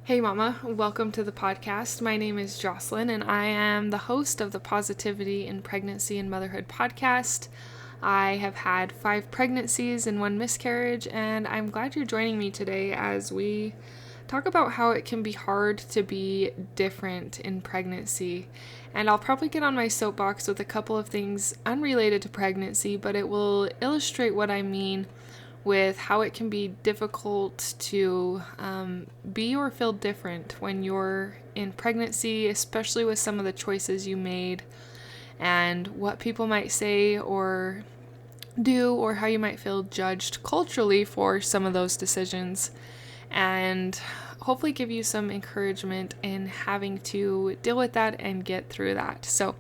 Hey Mama, welcome to the podcast. My name is Jocelyn and I am the host of the Positivity in Pregnancy and Motherhood podcast. I have had 5 pregnancies and 1 miscarriage, and I'm glad you're joining me today as we talk about how it can be hard to be different in pregnancy. And I'll probably get on my soapbox with a couple of things unrelated to pregnancy, but it will illustrate what I mean with how it can be difficult to be or feel different when you're in pregnancy, especially with some of the choices you made and what people might say or do, or how you might feel judged culturally for some of those decisions, and hopefully give you some encouragement in having to deal with that and get through that. So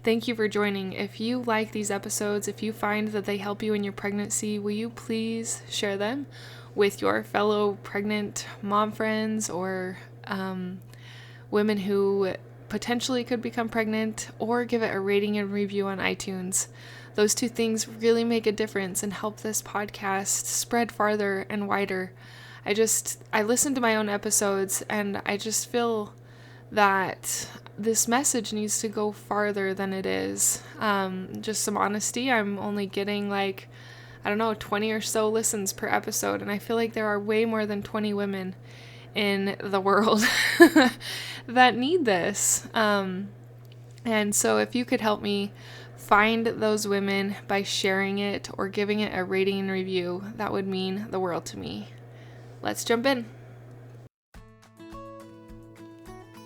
thank you for joining. If you like these episodes, if you find that they help you in your pregnancy, will you please share them with your fellow pregnant mom friends or women who potentially could become pregnant, or give it a rating and review on iTunes. Those 2 things really make a difference and help this podcast spread farther and wider. I listen to my own episodes and I just feel that this message needs to go farther than it is. Just some honesty, I'm only getting 20 or so listens per episode, and I feel like there are way more than 20 women in the world that need this. And so if you could help me find those women by sharing it or giving it a rating and review, that would mean the world to me. Let's jump in.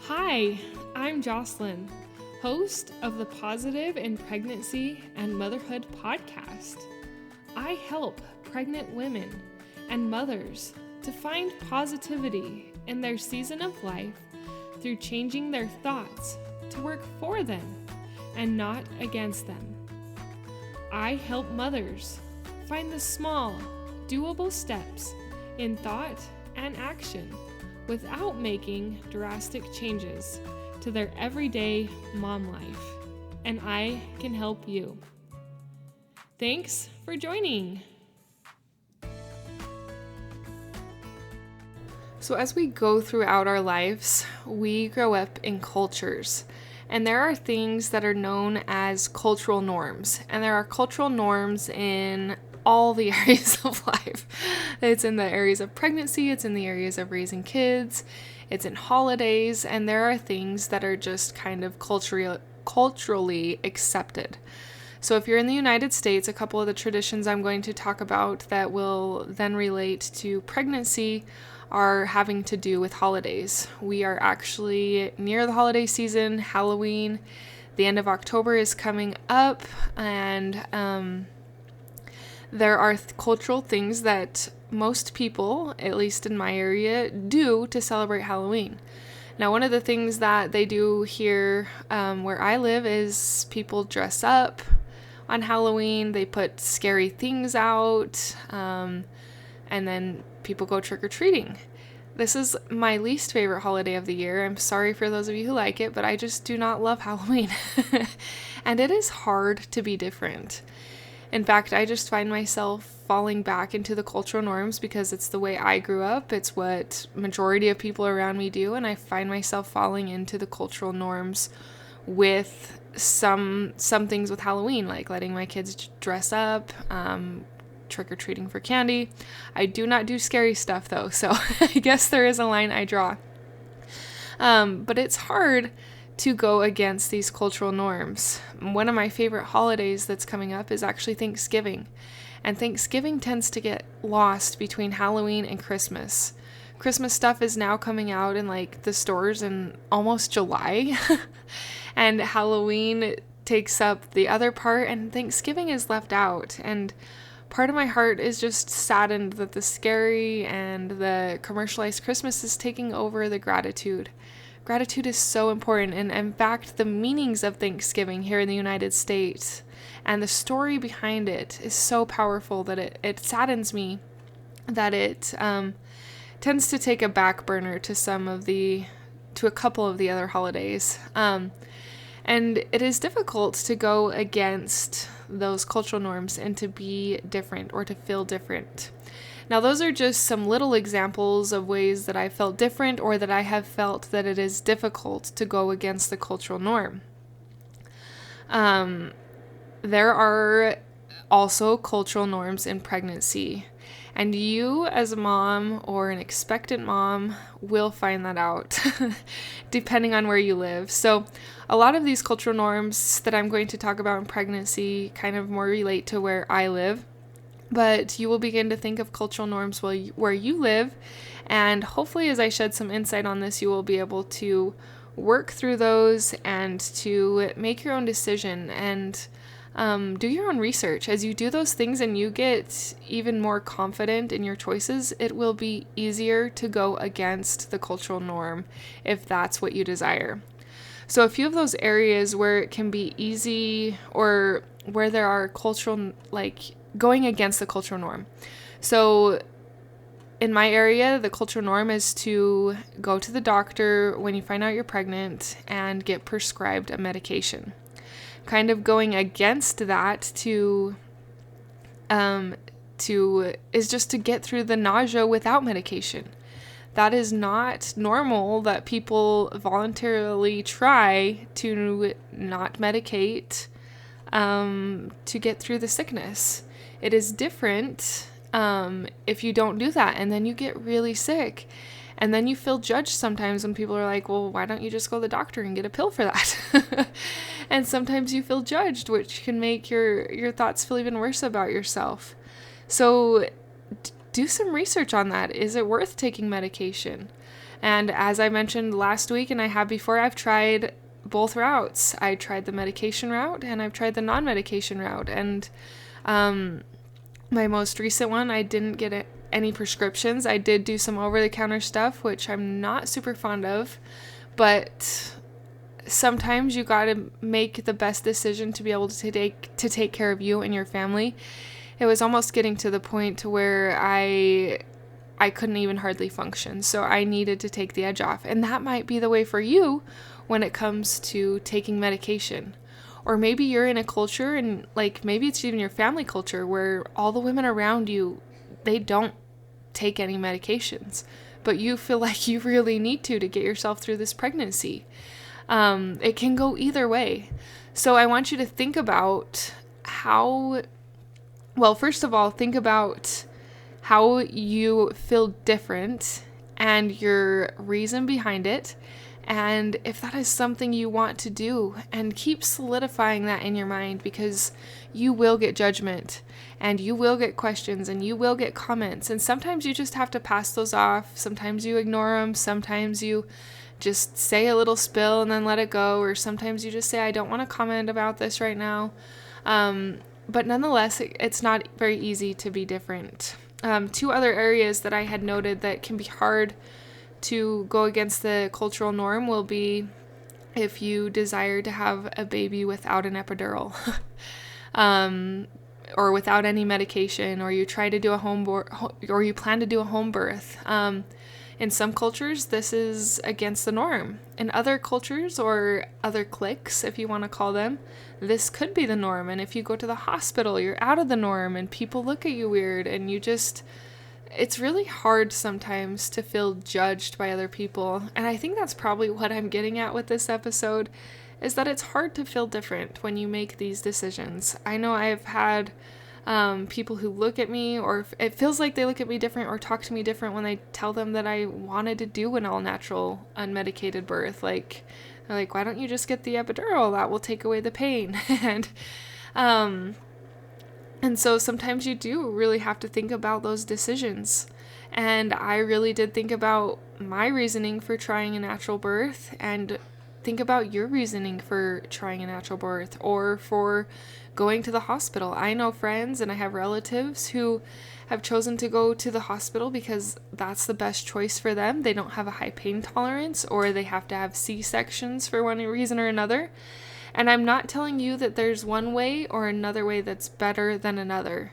Hi, I'm Jocelyn, host of the Positive in Pregnancy and Motherhood podcast. I help pregnant women and mothers to find positivity in their season of life through changing their thoughts to work for them and not against them. I help mothers find the small, doable steps in thought and action without making drastic changes to their everyday mom life, and I can help you. Thanks for joining. So as we go throughout our lives, we grow up in cultures, and there are things that are known as cultural norms, and there are cultural norms in all the areas of life. It's in the areas of pregnancy, it's in the areas of raising kids, it's in holidays, and there are things that are just kind of culturally accepted. So if you're in the United States, a couple of the traditions I'm going to talk about that will then relate to pregnancy are having to do with holidays. We are actually near the holiday season. Halloween, the end of October is coming up, and there are cultural things that most people, at least in my area, do to celebrate Halloween. Now, one of the things that they do here where I live is people dress up on Halloween. They put scary things out, and then people go trick-or-treating. This is my least favorite holiday of the year. I'm sorry for those of you who like it, but I just do not love Halloween. And it is hard to be different. In fact, I just find myself falling back into the cultural norms because it's the way I grew up. It's what majority of people around me do, and I find myself falling into the cultural norms with some things with Halloween, like letting my kids dress up, trick-or-treating for candy. I do not do scary stuff though, so I guess there is a line I draw. But it's hard to go against these cultural norms. One of my favorite holidays that's coming up is actually Thanksgiving. And Thanksgiving tends to get lost between Halloween and Christmas. Christmas stuff is now coming out in the stores in almost July. And Halloween takes up the other part, and Thanksgiving is left out. And part of my heart is just saddened that the scary and the commercialized Christmas is taking over the gratitude. Gratitude is so important, and in fact, the meanings of Thanksgiving here in the United States and the story behind it is so powerful that it saddens me that it tends to take a back burner to a couple of the other holidays. And it is difficult to go against those cultural norms and to be different or to feel different. Now, those are just some little examples of ways that I felt different or that I have felt that it is difficult to go against the cultural norm. There are also cultural norms in pregnancy. And you, as a mom or an expectant mom, will find that out depending on where you live. So, a lot of these cultural norms that I'm going to talk about in pregnancy kind of more relate to where I live. But you will begin to think of cultural norms where you live. And hopefully, as I shed some insight on this, you will be able to work through those and to make your own decision and do your own research. As you do those things and you get even more confident in your choices, it will be easier to go against the cultural norm if that's what you desire. So a few of those areas where it can be easy or where there are cultural, going against the cultural norm. So in my area, the cultural norm is to go to the doctor when you find out you're pregnant and get prescribed a medication. Kind of going against that is just to get through the nausea without medication. That is not normal that people voluntarily try to not medicate to get through the sickness. It is different if you don't do that and then you get really sick. And then you feel judged sometimes when people are like, well, why don't you just go to the doctor and get a pill for that? And sometimes you feel judged, which can make your thoughts feel even worse about yourself. So do some research on that. Is it worth taking medication? And as I mentioned last week and I have before, I've tried both routes. I tried the medication route and I've tried the non-medication route. And my most recent one, I didn't get any prescriptions. I did do some over-the-counter stuff, which I'm not super fond of, but sometimes you got to make the best decision to be able to take care of you and your family. It was almost getting to the point where I couldn't even hardly function, so I needed to take the edge off. And that might be the way for you when it comes to taking medication. Or maybe you're in a culture, and maybe it's even your family culture, where all the women around you, they don't take any medications, but you feel like you really need to get yourself through this pregnancy. It can go either way. So I want you to think about first of all, think about how you feel different and your reason behind it. And if that is something you want to do, and keep solidifying that in your mind, because you will get judgment and you will get questions and you will get comments. And sometimes you just have to pass those off. Sometimes you ignore them. Sometimes you just say a little spill and then let it go. Or sometimes you just say, I don't want to comment about this right now. But nonetheless, it's not very easy to be different. Two other areas that I had noted that can be hard to go against the cultural norm will be if you desire to have a baby without an epidural, or without any medication, or you try to do or you plan to do a home birth. In some cultures, this is against the norm. In other cultures, or other cliques, if you want to call them, this could be the norm. And if you go to the hospital, you're out of the norm and people look at you weird, and it's really hard sometimes to feel judged by other people. And I think that's probably what I'm getting at with this episode, is that it's hard to feel different when you make these decisions. I know I've had people who look at me, or it feels like they look at me different or talk to me different when I tell them that I wanted to do an all-natural, unmedicated birth. They're like, why don't you just get the epidural? That will take away the pain. And so sometimes you do really have to think about those decisions. And I really did think about my reasoning for trying a natural birth, and think about your reasoning for trying a natural birth or for going to the hospital. I know friends and I have relatives who have chosen to go to the hospital because that's the best choice for them. They don't have a high pain tolerance, or they have to have C-sections for one reason or another. And I'm not telling you that there's one way or another way that's better than another.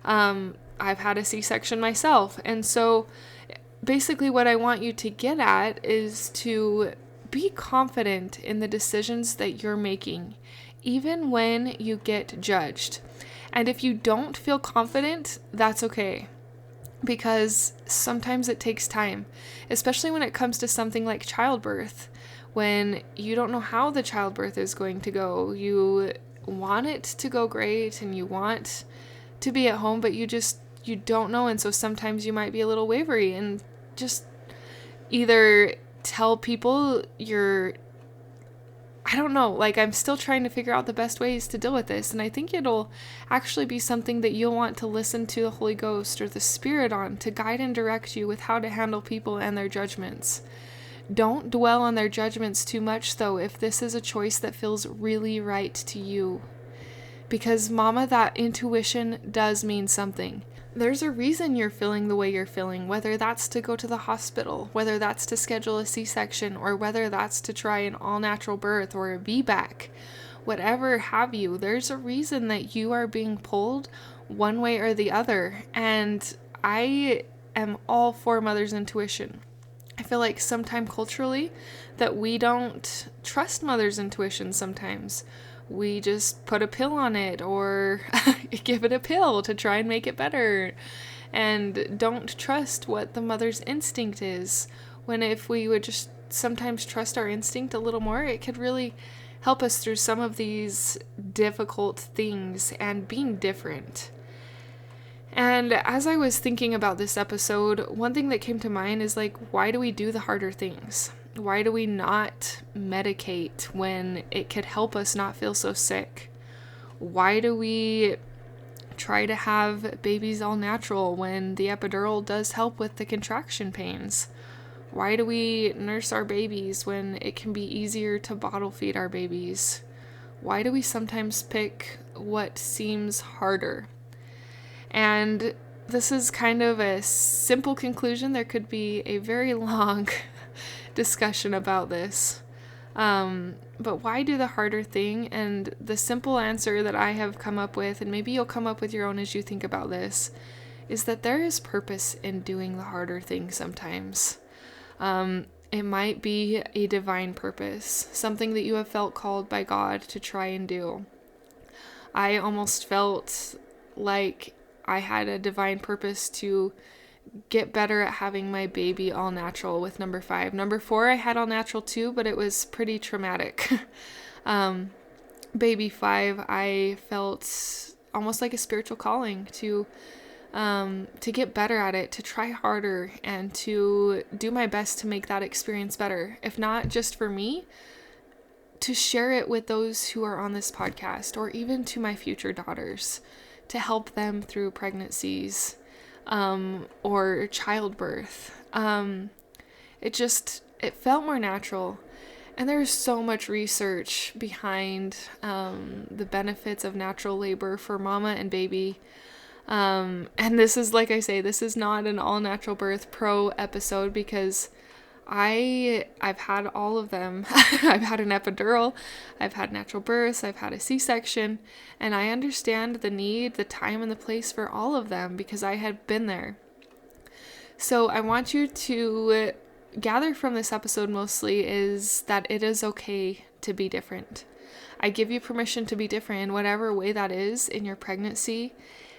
I've had a C-section myself. And so basically what I want you to get at is to be confident in the decisions that you're making, even when you get judged. And if you don't feel confident, that's okay. because sometimes it takes time, especially when it comes to something like childbirth, when you don't know how the childbirth is going to go. You want it to go great and you want to be at home, but you don't know. And so sometimes you might be a little wavery, and just either tell people I don't know, like, I'm still trying to figure out the best ways to deal with this. And I think it'll actually be something that you'll want to listen to the Holy Ghost or the Spirit on, to guide and direct you with how to handle people and their judgments. Don't dwell on their judgments too much, though, if this is a choice that feels really right to you. Because, Mama, that intuition does mean something. There's a reason you're feeling the way you're feeling, whether that's to go to the hospital, whether that's to schedule a C-section, or whether that's to try an all-natural birth or a VBAC, whatever have you. There's a reason that you are being pulled one way or the other. And I am all for mother's intuition. I feel like sometimes culturally that we don't trust mother's intuition sometimes. We just put a pill on it or give it a pill to try and make it better, and don't trust what the mother's instinct is. When if we would just sometimes trust our instinct a little more, it could really help us through some of these difficult things and being different. And as I was thinking about this episode, one thing that came to mind is, like, why do we do the harder things? Why do we not medicate when it could help us not feel so sick? Why do we try to have babies all natural when the epidural does help with the contraction pains? Why do we nurse our babies when it can be easier to bottle feed our babies? Why do we sometimes pick what seems harder? And this is kind of a simple conclusion. There could be a very long discussion about this. But why do the harder thing? And the simple answer that I have come up with, and maybe you'll come up with your own as you think about this, is that there is purpose in doing the harder thing sometimes. It might be a divine purpose, something that you have felt called by God to try and do. I almost felt like I had a divine purpose to get better at having my baby all natural with number 5. Number 4, I had all natural too, but it was pretty traumatic. Baby 5, I felt almost like a spiritual calling to get better at it, to try harder, and to do my best to make that experience better. If not just for me, to share it with those who are on this podcast, or even to my future daughters, to help them through pregnancies, or childbirth. It felt more natural. And there's so much research behind the benefits of natural labor for mama and baby. And this is, like I say, this is not an all natural birth pro episode, because I've had all of them. I've had an epidural, I've had natural births, I've had a C-section, and I understand the need, the time, and the place for all of them because I had been there. So I want you to gather from this episode mostly is that it is okay to be different. I give you permission to be different in whatever way that is in your pregnancy,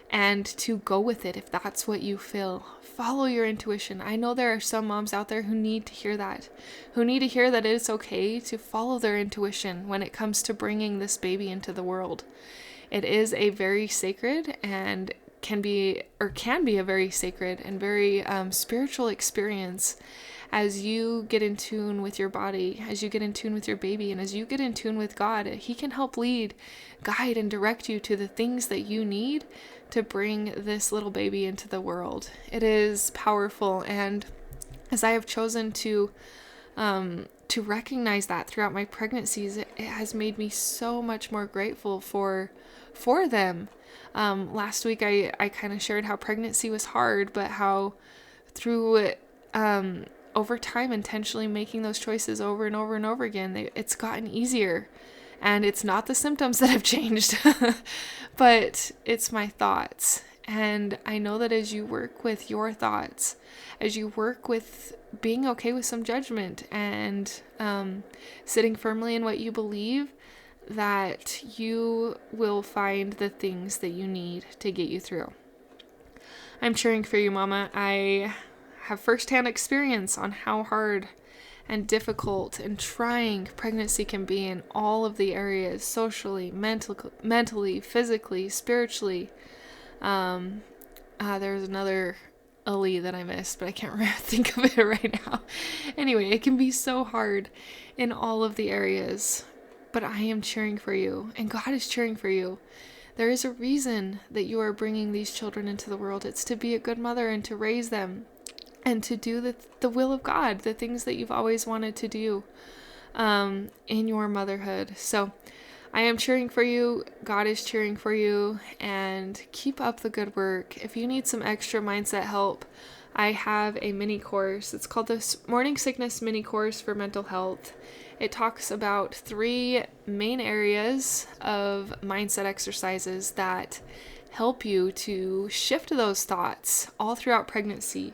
and to go with it if that's what you feel. Follow your intuition. I know there are some moms out there who need to hear that, it's okay to follow their intuition when it comes to bringing this baby into the world. It is a very sacred and can be a very sacred and very spiritual experience as you get in tune with your body, as you get in tune with your baby, and as you get in tune with God. He can help lead, guide, and direct you to the things that you need to bring this little baby into the world. It is powerful, and as I have chosen to recognize that throughout my pregnancies, it has made me so much more grateful for them. Last week I kind of shared how pregnancy was hard, but how through over time intentionally making those choices over and over and over again, it's gotten easier. And it's not the symptoms that have changed, but it's my thoughts. And I know that as you work with your thoughts, as you work with being okay with some judgment and sitting firmly in what you believe, that you will find the things that you need to get you through. I'm cheering for you, Mama. I have firsthand experience on how hard and difficult and trying pregnancy can be in all of the areas, socially, mentally, physically, spiritually. There's another Ali that I missed, but I can't think of it right now. Anyway, it can be so hard in all of the areas, but I am cheering for you, and God is cheering for you. There is a reason that you are bringing these children into the world. It's to be a good mother and to raise them and to do the will of God, the things that you've always wanted to do in your motherhood. So I am cheering for you. God is cheering for you, and keep up the good work. If you need some extra mindset help, I have a mini course. It's called the Morning Sickness Mini Course for Mental Health. It talks about 3 main areas of mindset exercises that help you to shift those thoughts all throughout pregnancy.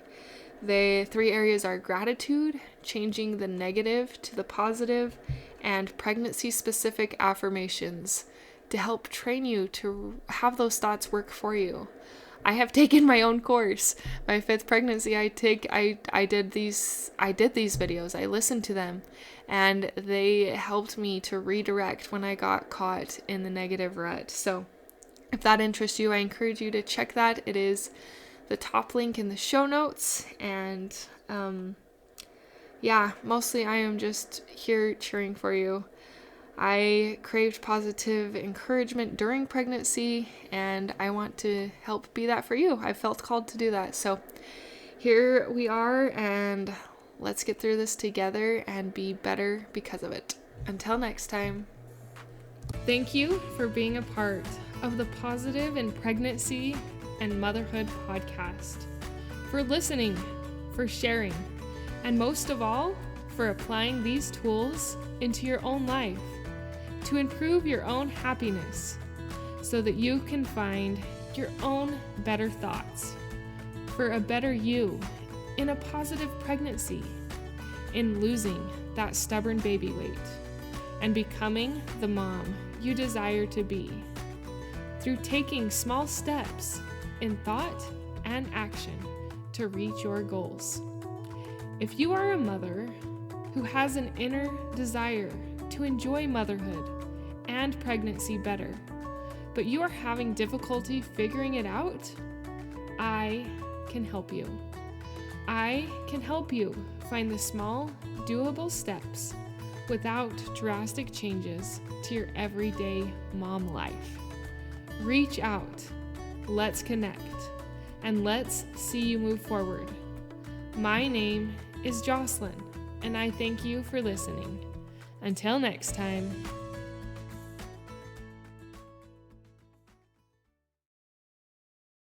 The 3 areas are gratitude, changing the negative to the positive, and pregnancy-specific affirmations to help train you to have those thoughts work for you. I have taken my own course. My 5th pregnancy, I did these videos. I listened to them, and they helped me to redirect when I got caught in the negative rut. So if that interests you, I encourage you to check that. It is the top link in the show notes, and mostly I am just here cheering for you. I craved positive encouragement during pregnancy, and I want to help be that for you. I felt called to do that. So here we are, and let's get through this together and be better because of it. Until next time. Thank you for being a part of the Positive in Pregnancy and Motherhood podcast, for listening, for sharing, and most of all, for applying these tools into your own life to improve your own happiness so that you can find your own better thoughts for a better you in a positive pregnancy, in losing that stubborn baby weight, and becoming the mom you desire to be through taking small steps in thought and action to reach your goals. If you are a mother who has an inner desire to enjoy motherhood and pregnancy better, but you are having difficulty figuring it out, I can help you. I can help you find the small, doable steps without drastic changes to your everyday mom life. Reach out, let's connect, and let's see you move forward. My name is Jocelyn, and I thank you for listening. Until next time.